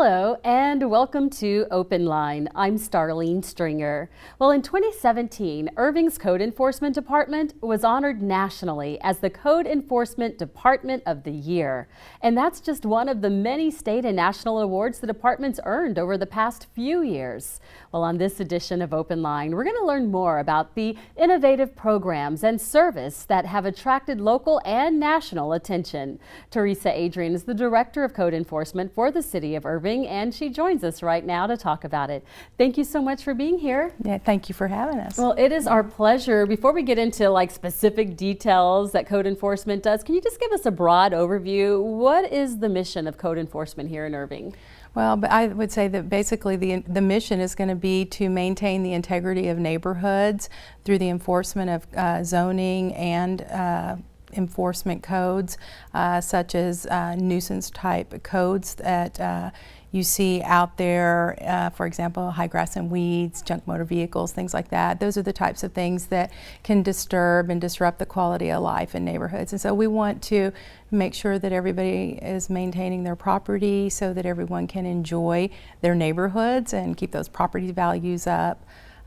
Hello and welcome to Open Line. I'm Starlene Stringer. Well, in 2017, Irving's Code Enforcement Department was honored nationally as the Code Enforcement Department of the Year. And that's just one of the many state and national awards the department's earned over the past few years. Well, on this edition of Open Line, we're going to learn more about the innovative programs and service that have attracted local and national attention. Teresa Adrian is the Director of Code Enforcement for the City of Irving, and she joins us right now to talk about it. Thank you so much for being here. Yeah, thank you for having us. Well, it is our pleasure. Before we get into specific details that Code Enforcement does, can you just give us a broad overview? What is the mission of Code Enforcement here in Irving? Well, but I would say that basically the mission is going to be to maintain the integrity of neighborhoods through the enforcement of zoning and enforcement codes, such as nuisance type codes that you see out there, for example, high grass and weeds, junk motor vehicles, things like that. Those are the types of things that can disturb and disrupt the quality of life in neighborhoods. And so we want to make sure that everybody is maintaining their property so that everyone can enjoy their neighborhoods and keep those property values up.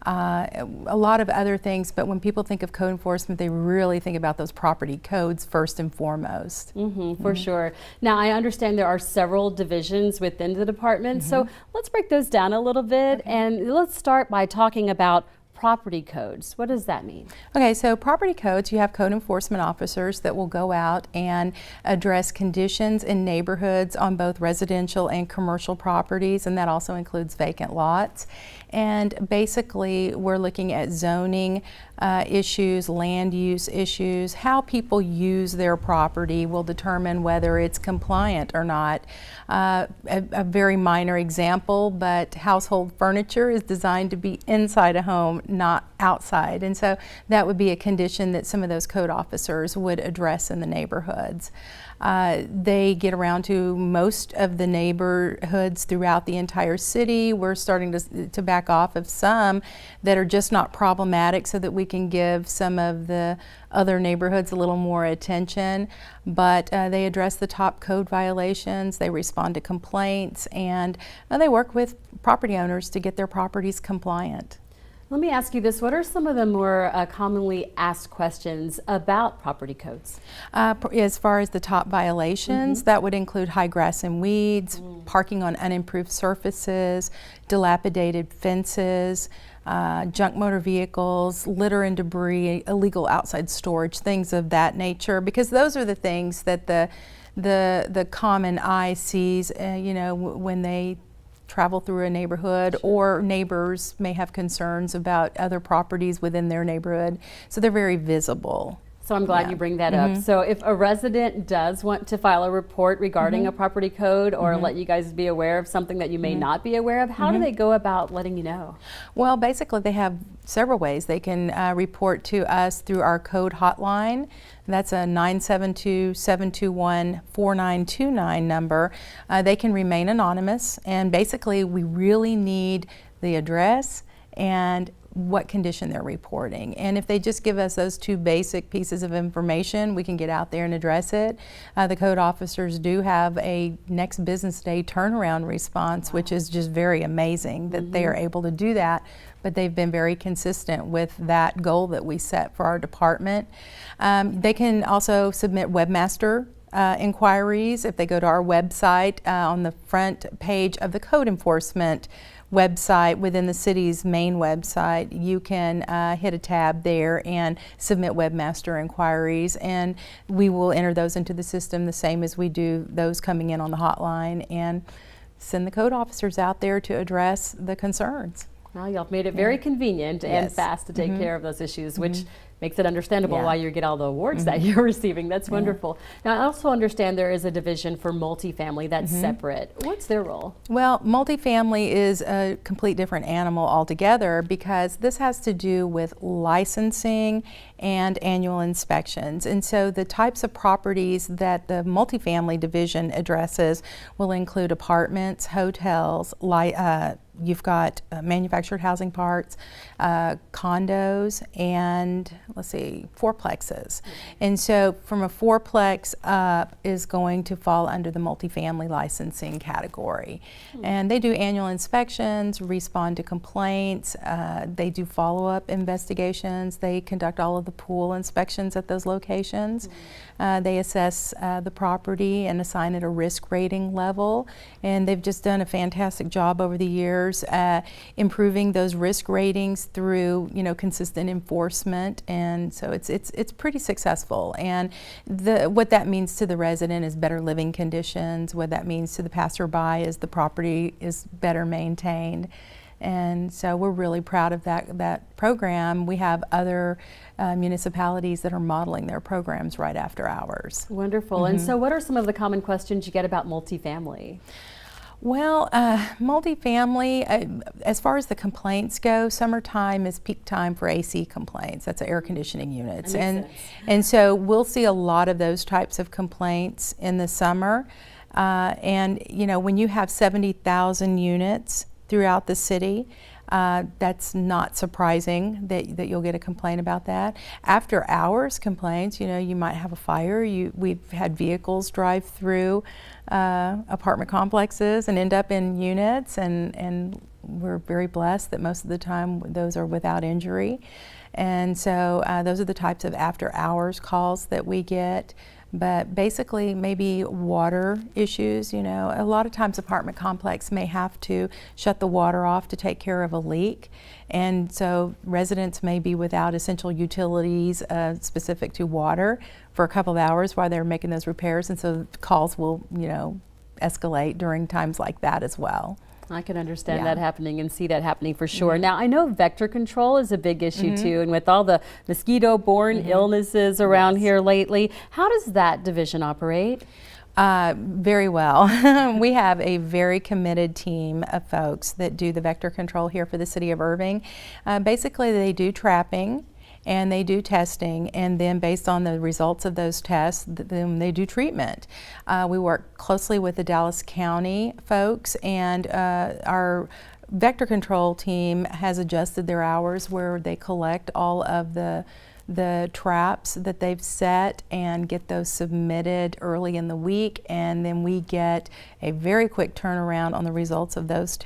A lot of other things, but when people think of code enforcement, they really think about those property codes first and foremost. For sure. Now, I understand there are several divisions within the department, so let's break those down a little bit, and let's start by talking about property codes. What does that mean? Okay, so property codes, you have code enforcement officers that will go out and address conditions in neighborhoods on both residential and commercial properties, and that also includes vacant lots. And basically, we're looking at zoning issues, land use issues, how people use their property will determine whether it's compliant or not. A very minor example, but household furniture is designed to be inside a home, not outside. And so that would be a condition that some of those code officers would address in the neighborhoods. They get around to most of the neighborhoods throughout the entire city. We're starting to back off of some that are just not problematic so that we can give some of the other neighborhoods a little more attention. But they address the top code violations, they respond to complaints, and they work with property owners to get their properties compliant. Let me ask you this. What are some of the more commonly asked questions about property codes? As far as the top violations, that would include high grass and weeds, parking on unimproved surfaces, dilapidated fences, junk motor vehicles, litter and debris, illegal outside storage, things of that nature, because those are the things that the common eye sees, when they travel through a neighborhood, or neighbors may have concerns about other properties within their neighborhood, so they're very visible. So I'm glad you bring that up. So if a resident does want to file a report regarding a property code or let you guys be aware of something that you may not be aware of, how do they go about letting you know? Well, basically they have several ways. They can report to us through our code hotline. That's a 972-721-4929 number. They can remain anonymous, and basically we really need the address and what condition they're reporting. And if they just give us those two basic pieces of information, we can get out there and address it. The code officers do have a next business day turnaround response, which is just very amazing that they are able to do that. But they've been very consistent with that goal that we set for our department. They can also submit webmaster inquiries if they go to our website. On the front page of the code enforcement website within the city's main website, you can hit a tab there and submit webmaster inquiries, and we will enter those into the system the same as we do those coming in on the hotline, and send the code officers out there to address the concerns. Well, y'all made it very convenient and fast to take care of those issues, which makes it understandable why you get all the awards that you're receiving. That's wonderful. Now, I also understand there is a division for multifamily that's separate. What's their role? Well, multifamily is a complete different animal altogether, because this has to do with licensing and annual inspections. And so the types of properties that the multifamily division addresses will include apartments, hotels, you've got manufactured housing parks, condos, and let's see, fourplexes. And so from a fourplex up is going to fall under the multifamily licensing category. And they do annual inspections, respond to complaints, they do follow-up investigations, they conduct all of the pool inspections at those locations. They assess the property and assign it a risk rating level, and they've just done a fantastic job over the years improving those risk ratings through consistent enforcement, and so it's pretty successful. And what that means to the resident is better living conditions. What that means to the passerby is the property is better maintained. And so we're really proud of that program. We have other municipalities that are modeling their programs right after ours. Wonderful. And so what are some of the common questions you get about multifamily? Well, multifamily, as far as the complaints go, summertime is peak time for AC complaints. That's air conditioning units. And so we'll see a lot of those types of complaints in the summer. And when you have 70,000 units throughout the city, that's not surprising that you'll get a complaint about that. After hours complaints, you might have a fire. We've had vehicles drive through apartment complexes and end up in units, and we're very blessed that most of the time those are without injury. And so those are the types of after hours calls that we get. But basically maybe water issues, a lot of times apartment complex may have to shut the water off to take care of a leak. And so residents may be without essential utilities specific to water for a couple of hours while they're making those repairs. And so calls will, escalate during times like that as well. I can understand that happening and see that happening for sure. Now, I know vector control is a big issue too, and with all the mosquito-borne illnesses around here lately, how does that division operate? Very well. We have a very committed team of folks that do the vector control here for the city of Irving. Basically, they do trapping and they do testing, and then based on the results of those tests, then they do treatment. We work closely with the Dallas County folks, and our vector control team has adjusted their hours where they collect all of the traps that they've set and get those submitted early in the week, and then we get a very quick turnaround on the results of those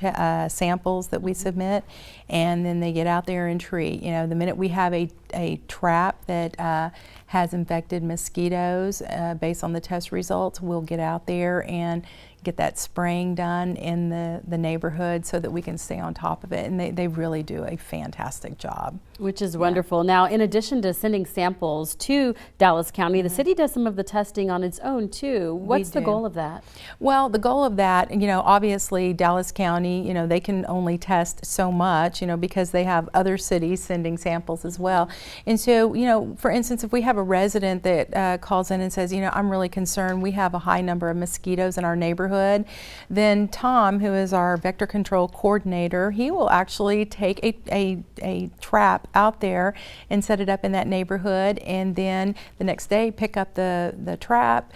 samples that we submit, and then they get out there and treat. The minute we have a trap that has infected mosquitoes based on the test results, we'll get out there and get that spraying done in the neighborhood so that we can stay on top of it, and they really do a fantastic job. Which is wonderful. Now, in addition to sending samples to Dallas County, the city does some of the testing on its own too. What's the goal of that? Well, the goal of that, obviously Dallas County, they can only test so much, because they have other cities sending samples as well. And so, for instance, if we have a resident that calls in and says, I'm really concerned, we have a high number of mosquitoes in our neighborhood, then Tom, who is our vector control coordinator, he will actually take a trap out there and set it up in that neighborhood, and then the next day pick up the trap,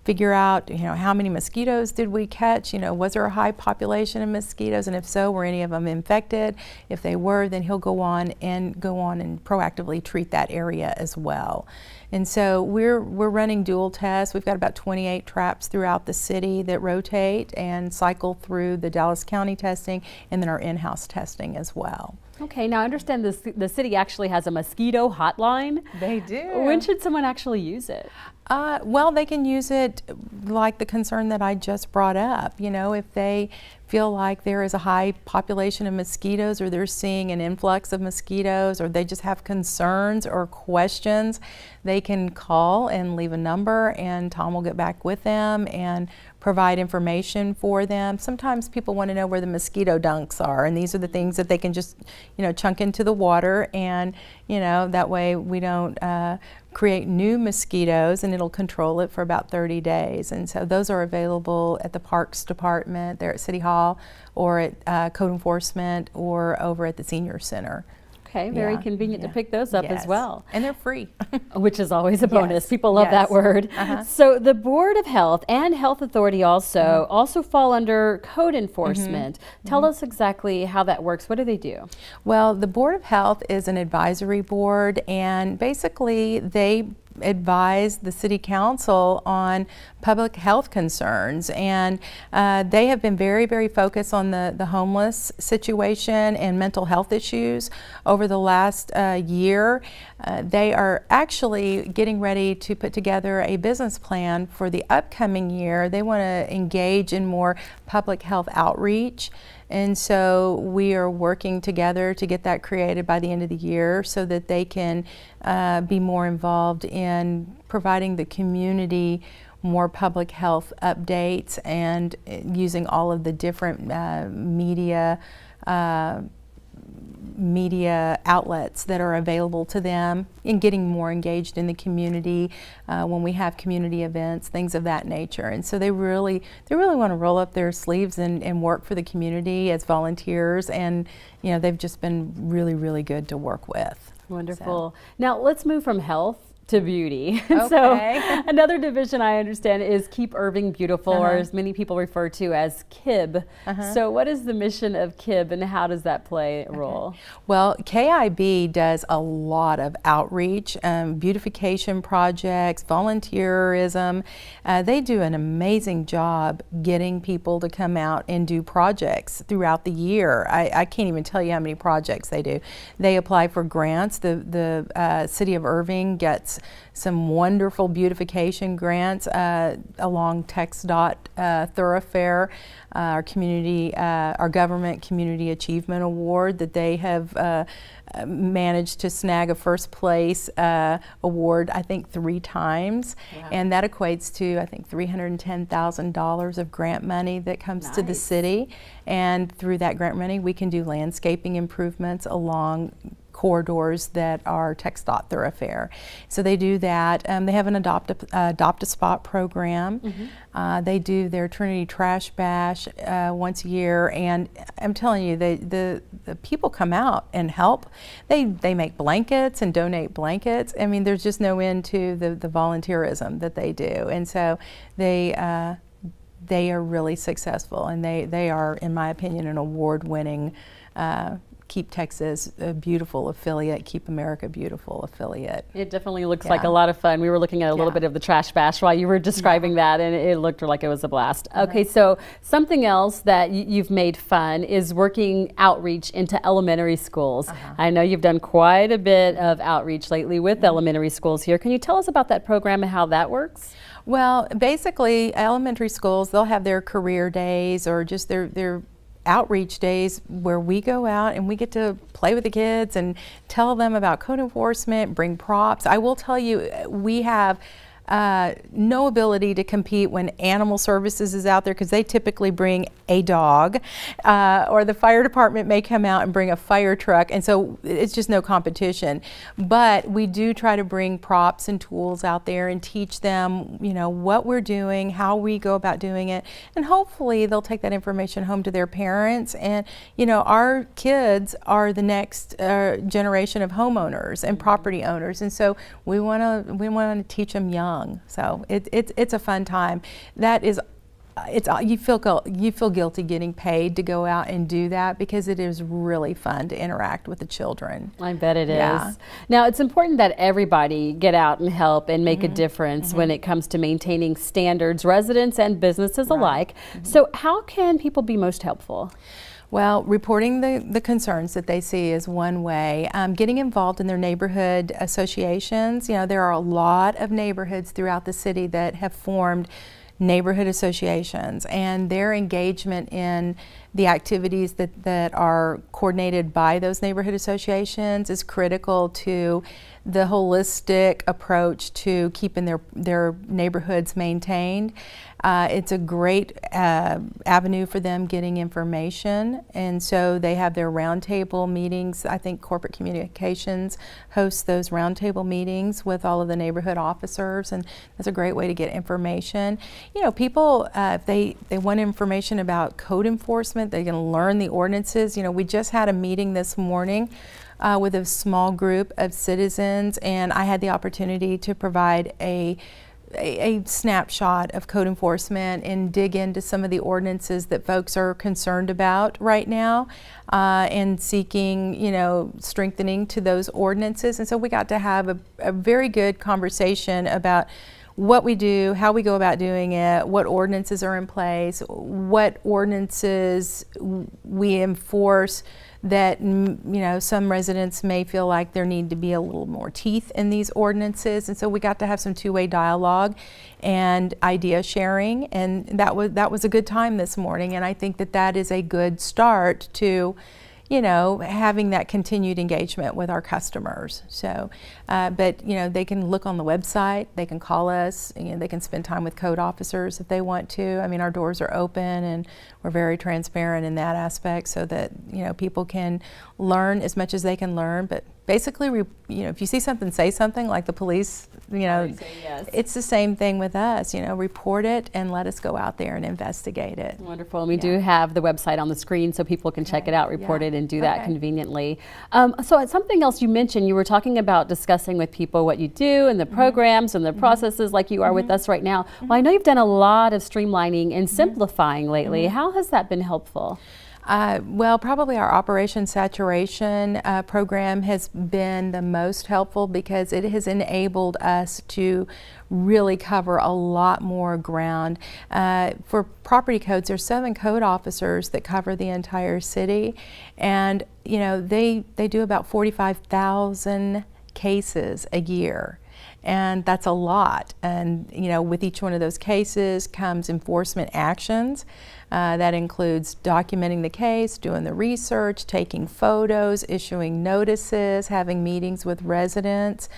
figure out how many mosquitoes did we catch, was there a high population of mosquitoes, and if so, were any of them infected? If they were, then he'll go on and proactively treat that area as well. And so we're running dual tests. We've got about 28 traps throughout the city that rotate and cycle through the Dallas County testing and then our in-house testing as well. Okay, now I understand the city actually has a mosquito hotline. They do. When should someone actually use it? Well, they can use it like the concern that I just brought up. If they feel like there is a high population of mosquitoes, or they're seeing an influx of mosquitoes, or they just have concerns or questions, they can call and leave a number, and Tom will get back with them and provide information for them. Sometimes people want to know where the mosquito dunks are, and these are the things that they can just, chunk into the water, and that way we don't create new mosquitoes, and it'll control it for about 30 days. And so those are available at the Parks Department, there at City Hall, or at Code Enforcement, or over at the Senior Center. Okay, very convenient to pick those up as well. And they're free. Which is always a bonus. Yes. People love that word. So the Board of Health and Health Authority also fall under code enforcement. Tell us exactly how that works. What do they do? Well, the Board of Health is an advisory board, and basically they advise the City Council on public health concerns, and they have been very, very focused on the homeless situation and mental health issues over the last year. They are actually getting ready to put together a business plan for the upcoming year. They want to engage in more public health outreach. And so we are working together to get that created by the end of the year so that they can be more involved in providing the community more public health updates and using all of the different media outlets that are available to them, and getting more engaged in the community when we have community events, things of that nature. And so they really want to roll up their sleeves and work for the community as volunteers, and they've just been really, really good to work with. Wonderful. Now let's move from health to beauty. Okay. So another division I understand is Keep Irving Beautiful, or as many people refer to as KIB. So what is the mission of KIB, and how does that play a role? Well, KIB does a lot of outreach, beautification projects, volunteerism. They do an amazing job getting people to come out and do projects throughout the year. I can't even tell you how many projects they do. They apply for grants. The City of Irving gets some wonderful beautification grants along TxDOT thoroughfare, our government community achievement award that they have managed to snag a first place award, I think 3 times. Wow. And that equates to, I think, $310,000 of grant money that comes to the city. And through that grant money, we can do landscaping improvements along corridors that are TxDOT thoroughfare. So they do that. They have an adopt a spot program. They do their Trinity Trash Bash once a year, and I'm telling you, the people come out and help. They make blankets and donate blankets. I mean, there's just no end to the volunteerism that they do, and so they are really successful, and they are, in my opinion, an award-winning Keep Texas Beautiful affiliate, Keep America Beautiful affiliate. It definitely looks like a lot of fun. We were looking at a little bit of the trash bash while you were describing that, and it looked like it was a blast. Okay, so something else that you've made fun is working outreach into elementary schools. I know you've done quite a bit of outreach lately with elementary schools here. Can you tell us about that program and how that works? Well, basically, elementary schools, they'll have their career days or just their outreach days where we go out and we get to play with the kids and tell them about code enforcement, bring props. I will tell you, we have no ability to compete when animal services is out there, because they typically bring a dog, or the fire department may come out and bring a fire truck, and so it's just no competition. But we do try to bring props and tools out there and teach them, what we're doing, how we go about doing it, and hopefully they'll take that information home to their parents. And our kids are the next generation of homeowners and property owners, and so we want to teach them young. So it's a fun time. You feel guilty getting paid to go out and do that, because it is really fun to interact with the children. I bet it is. Now, it's important that everybody get out and help and make a difference when it comes to maintaining standards, residents and businesses alike. So how can people be most helpful? Well, reporting the concerns that they see is one way. Getting involved in their neighborhood associations. There are a lot of neighborhoods throughout the city that have formed neighborhood associations, and their engagement in the activities that are coordinated by those neighborhood associations is critical to the holistic approach to keeping their neighborhoods maintained. It's a great avenue for them getting information, and so they have their roundtable meetings. I think Corporate Communications hosts those roundtable meetings with all of the neighborhood officers, and that's a great way to get information. People, if they want information about code enforcement, they can learn the ordinances. We just had a meeting this morning with a small group of citizens, and I had the opportunity to provide a snapshot of code enforcement and dig into some of the ordinances that folks are concerned about right now, and seeking, strengthening to those ordinances. And so we got to have a very good conversation about what we do, how we go about doing it, what ordinances are in place, what ordinances we enforce that, some residents may feel like there need to be a little more teeth in these ordinances. And so we got to have some two-way dialogue and idea sharing, and that was a good time this morning. And I think that is a good start to having that continued engagement with our customers. So, but they can look on the website, they can call us, they can spend time with code officers if they want to. I mean, our doors are open and we're very transparent in that aspect, so that people can learn as much as they can learn. But basically, if you see something, say something, like the police. Say yes. It's the same thing with us. Report it and let us go out there and investigate it. Wonderful. And we do have the website on the screen so people can check it out, report it, and do that conveniently. So it's something else you mentioned. You were talking about discussing with people what you do and the programs and the processes, like you are with us right now. Well, I know you've done a lot of streamlining and simplifying lately. How has that been helpful? Well, probably our Operation Saturation program has been the most helpful, because it has enabled us to really cover a lot more ground. For property codes, there's 7 code officers that cover the entire city, and they do about 45,000 cases a year. And that's a lot. And with each one of those cases comes enforcement actions. That includes documenting the case, doing the research, taking photos, issuing notices, having meetings with residents,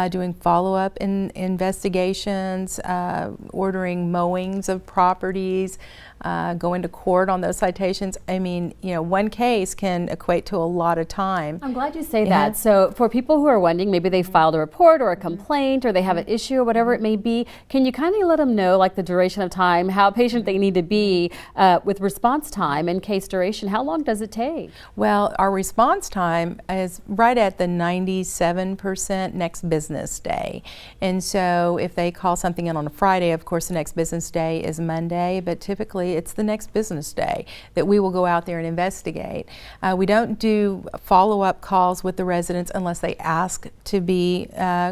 doing follow-up investigations, ordering mowings of properties, going to court on those citations. I mean, one case can equate to a lot of time. I'm glad you say that. So for people who are wondering, maybe they filed a report or a complaint, or they have an issue or whatever it may be, can you kind of let them know, like, the duration of time, how patient they need to be with response time and case duration? How long does it take? Well, our response time is right at the 97% next business day. And so if they call something in on a Friday, of course the next business day is Monday, but typically it's the next business day that we will go out there and investigate. We don't do follow-up calls with the residents unless they ask to be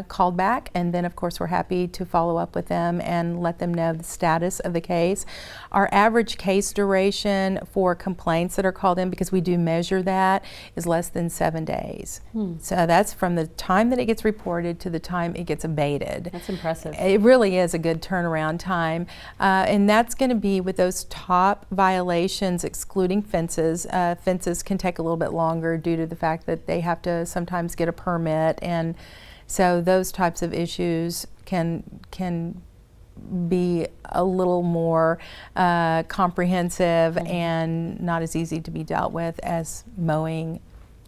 called back, and then of course we're happy to follow up with them and let them know the status of the case. Our average case duration for complaints that are called in, because we do measure that, is less than 7 days. So that's from the time that it gets reported to the time it gets abated. That's impressive. It really is a good turnaround time, and that's going to be with those top violations, excluding fences. Fences can take a little bit longer due to the fact that they have to sometimes get a permit, and so those types of issues can be a little more comprehensive and not as easy to be dealt with as mowing,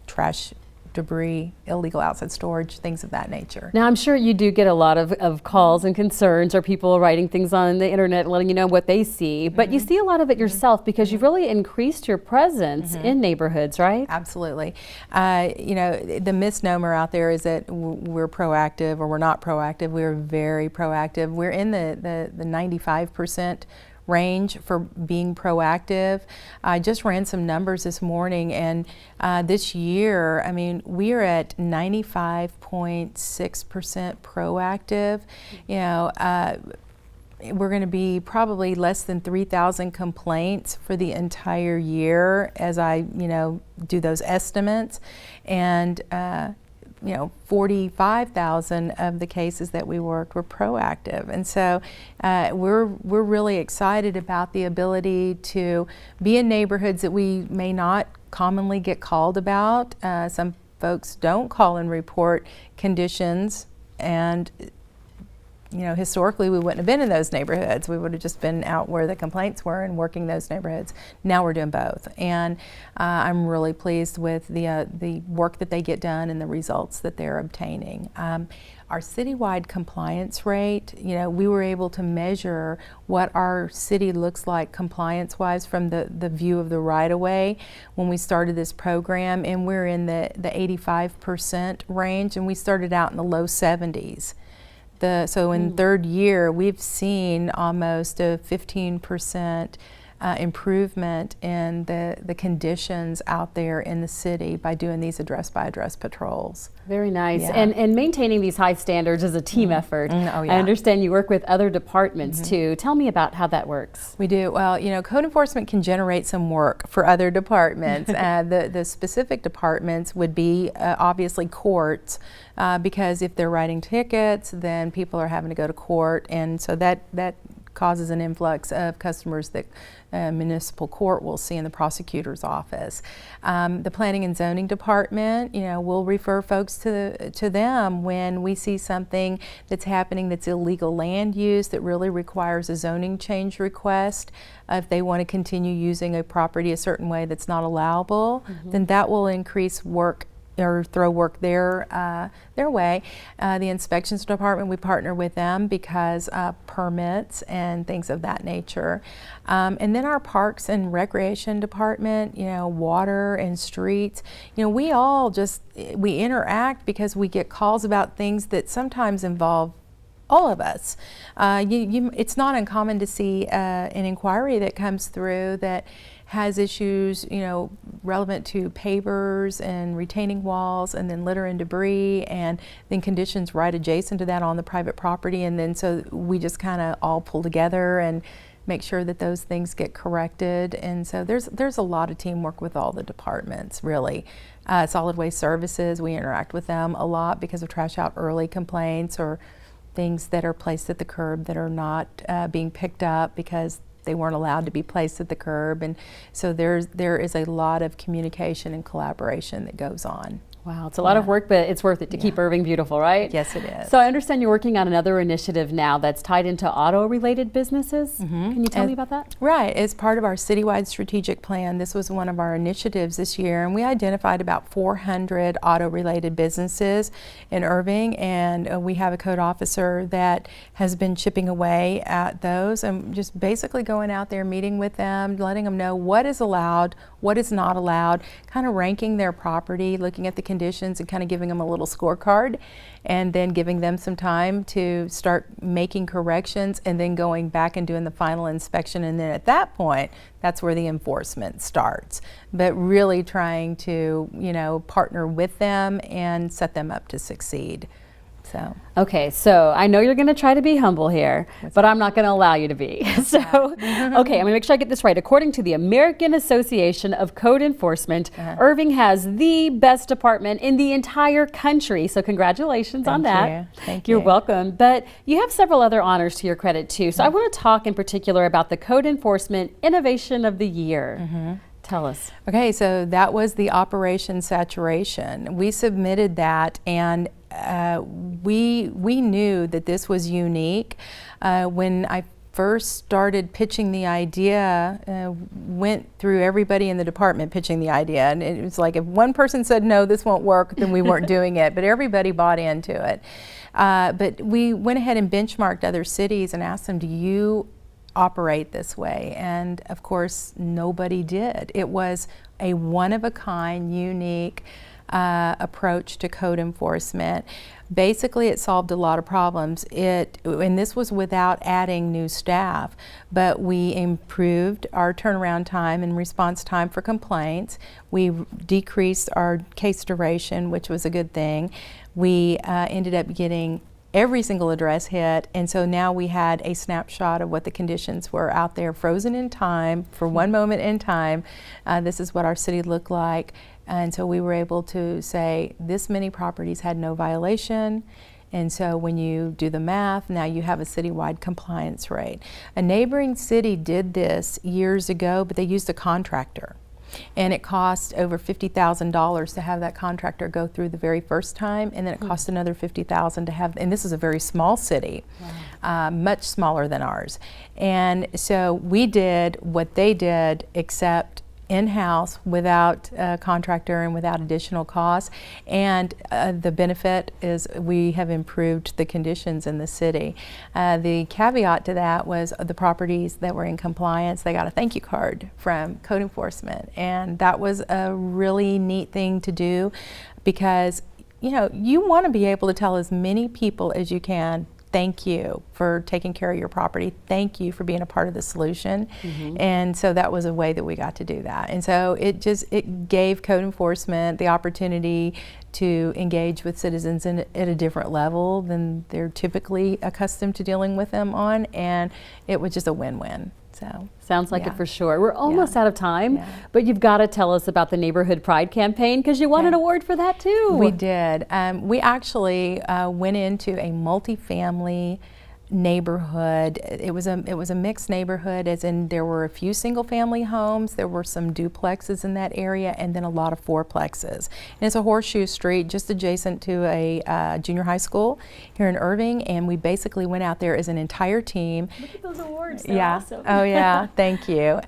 trash, debris, illegal outside storage, things of that nature. Now, I'm sure you do get a lot of calls and concerns, or people writing things on the internet letting you know what they see, but you see a lot of it yourself because you've really increased your presence in neighborhoods, right? Absolutely. The misnomer out there is that we're proactive or we're not proactive. We're very proactive. We're in the 95% range for being proactive. I just ran some numbers this morning, and this year, I mean, we're at 95.6% proactive. We're going to be probably less than 3,000 complaints for the entire year as I, do those estimates, and 45,000 of the cases that we worked were proactive. And so we're really excited about the ability to be in neighborhoods that we may not commonly get called about. Some folks don't call and report conditions, and historically we wouldn't have been in those neighborhoods. We would have just been out where the complaints were and working those neighborhoods. Now we're doing both, and I'm really pleased with the work that they get done and the results that they're obtaining. our citywide compliance rate, you know, we were able to measure what our city looks like compliance-wise from the view of the right-of-way when we started this program, and we're in the 85% range, and we started out in the low 70s. So in third year, we've seen almost a 15% improvement in the conditions out there in the city by doing these address-by-address patrols. Very nice. Yeah. And maintaining these high standards is a team effort. Oh, yeah. I understand you work with other departments too. Tell me about how that works. We do. Well, you know, code enforcement can generate some work for other departments. The specific departments would be obviously courts, because if they're writing tickets, then people are having to go to court, and so that causes an influx of customers that municipal court will see in the prosecutor's office. The planning and zoning department, you know, we'll refer folks to them when we see something that's happening that's illegal land use that really requires a zoning change request. If they want to continue using a property a certain way that's not allowable, then that will increase work or throw work their way. The inspections department, we partner with them because permits and things of that nature. And then our parks and recreation department, you know, water and streets, you know, we interact because we get calls about things that sometimes involve all of us. It's not uncommon to see an inquiry that comes through that has issues, you know, relevant to pavers and retaining walls, and then litter and debris, and then conditions right adjacent to that on the private property. And then so we just kind of all pull together and make sure that those things get corrected. And so there's a lot of teamwork with all the departments, really. Solid waste services, we interact with them a lot because of trash out early complaints or things that are placed at the curb that are not being picked up because they weren't allowed to be placed at the curb. And so there is a lot of communication and collaboration that goes on. Wow, it's a lot of work, but it's worth it to keep Irving beautiful, right? Yes, it is. So I understand you're working on another initiative now that's tied into auto-related businesses. Can you tell me about that? Right, as part of our citywide strategic plan, this was one of our initiatives this year, and we identified about 400 auto-related businesses in Irving, and we have a code officer that has been chipping away at those and just basically going out there, meeting with them, letting them know what is allowed, what is not allowed, kind of ranking their property, looking at the conditions and kind of giving them a little scorecard, and then giving them some time to start making corrections and then going back and doing the final inspection. And then at that point, that's where the enforcement starts. But really trying to, you know, partner with them and set them up to succeed. So. Okay, so I know you're going to try to be humble here, but I'm not going to allow you to be. So, okay, I'm going to make sure I get this right. According to the American Association of Code Enforcement, Irving has the best department in the entire country. So congratulations on that. Thank you. You're welcome. But you have several other honors to your credit too. So I want to talk in particular about the Code Enforcement Innovation of the Year. Tell us. Okay, so that was the Operation Saturation. We submitted that, and we knew that this was unique. When I first started pitching the idea, went through everybody in the department pitching the idea, and it was like if one person said no, this won't work, then we weren't doing it, but everybody bought into it. But we went ahead and benchmarked other cities and asked them, do you operate this way? And of course nobody did. It was a one-of-a-kind, unique approach to code enforcement. Basically, it solved a lot of problems. And this was without adding new staff, but we improved our turnaround time and response time for complaints. We decreased our case duration, which was a good thing. We ended up getting every single address hit, and so now we had a snapshot of what the conditions were out there, frozen in time, for one moment in time. This is what our city looked like, and so we were able to say this many properties had no violation, and so when you do the math, now you have a citywide compliance rate. A neighboring city did this years ago, but they used a contractor. And it cost over $50,000 to have that contractor go through the very first time, and then it cost another $50,000 to have, and this is a very small city, much smaller than ours. And so we did what they did, except in-house without a contractor and without additional costs. And the benefit is we have improved the conditions in the city. The caveat to that was the properties that were in compliance, they got a thank you card from code enforcement. And that was a really neat thing to do, because you want to be able to tell as many people as you can, thank you for taking care of your property. Thank you for being a part of the solution. And so that was a way that we got to do that. And so it gave code enforcement the opportunity to engage with citizens at a different level than they're typically accustomed to dealing with them on. And it was just a win-win. So sounds like it for sure. We're almost out of time, but you've got to tell us about the Neighborhood Pride campaign, because you won an award for that too. We did. We actually went into a multifamily neighborhood. It was a mixed neighborhood, as in there were a few single family homes, there were some duplexes in that area, and then a lot of fourplexes. And it's a horseshoe street just adjacent to a junior high school here in Irving, and we basically went out there as an entire team. Look at those awards. They're awesome. Oh yeah, thank you.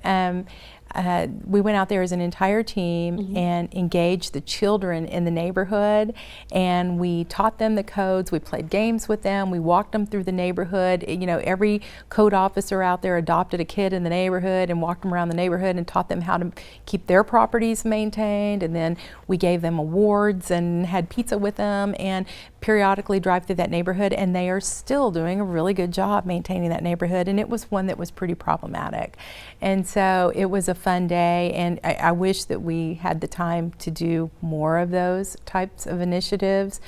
We went out there as an entire team and engaged the children in the neighborhood, and we taught them the codes. We played games with them. We walked them through the neighborhood. Every code officer out there adopted a kid in the neighborhood and walked them around the neighborhood and taught them how to keep their properties maintained. And then we gave them awards and had pizza with them and periodically drive through that neighborhood, and they are still doing a really good job maintaining that neighborhood. And it was one that was pretty problematic. And so it was a fun day, and I wish that we had the time to do more of those types of initiatives,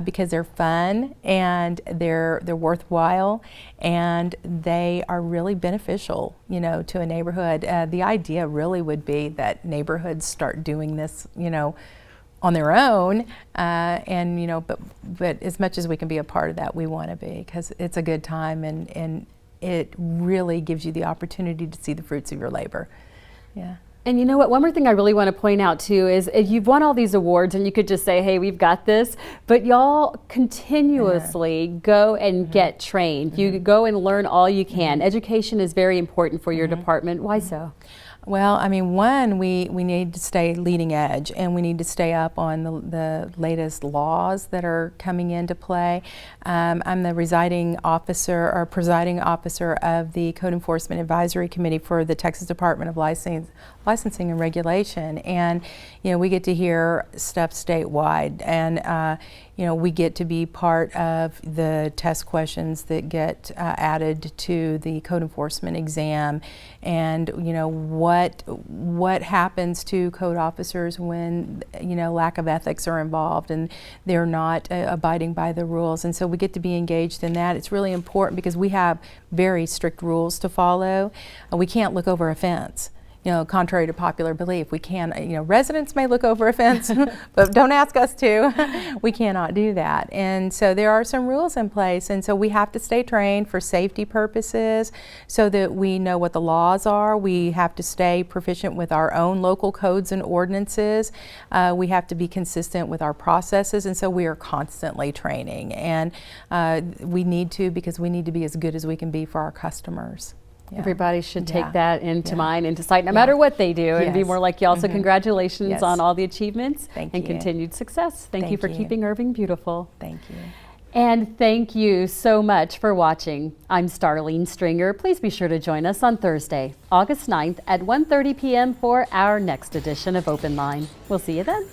because they're fun and they're worthwhile, and they are really beneficial, to a neighborhood. The idea really would be that neighborhoods start doing this, on their own, but as much as we can be a part of that, we want to be, because it's a good time, and it really gives you the opportunity to see the fruits of your labor. Yeah. And you know what, one more thing I really want to point out too is you've won all these awards, and you could just say, hey, we've got this, but y'all continuously go and get trained. You go and learn all you can. Education is very important for your department. Why so? Well, one, we need to stay leading edge, and we need to stay up on the latest laws that are coming into play. I'm the presiding officer of the Code Enforcement Advisory Committee for the Texas Department of Licensing and Regulation, and we get to hear stuff statewide, and we get to be part of the test questions that get added to the code enforcement exam, and what happens to code officers when lack of ethics are involved and they're not abiding by the rules. And so we get to be engaged in that. It's really important because we have very strict rules to follow. We can't look over a fence. Contrary to popular belief, we can, residents may look over a fence, but don't ask us to. We cannot do that. And so there are some rules in place, and so we have to stay trained for safety purposes so that we know what the laws are. We have to stay proficient with our own local codes and ordinances. We have to be consistent with our processes, and so we are constantly training. And we need to, because we need to be as good as we can be for our customers. Yeah. Everybody should take that into mind, into sight, no matter what they do, and be more like y'all. So congratulations on all the achievements and continued success. Thank you for keeping Irving beautiful. Thank you. And thank you so much for watching. I'm Starlene Stringer. Please be sure to join us on Thursday, August 9th at 1:30 p.m. for our next edition of Open Line. We'll see you then.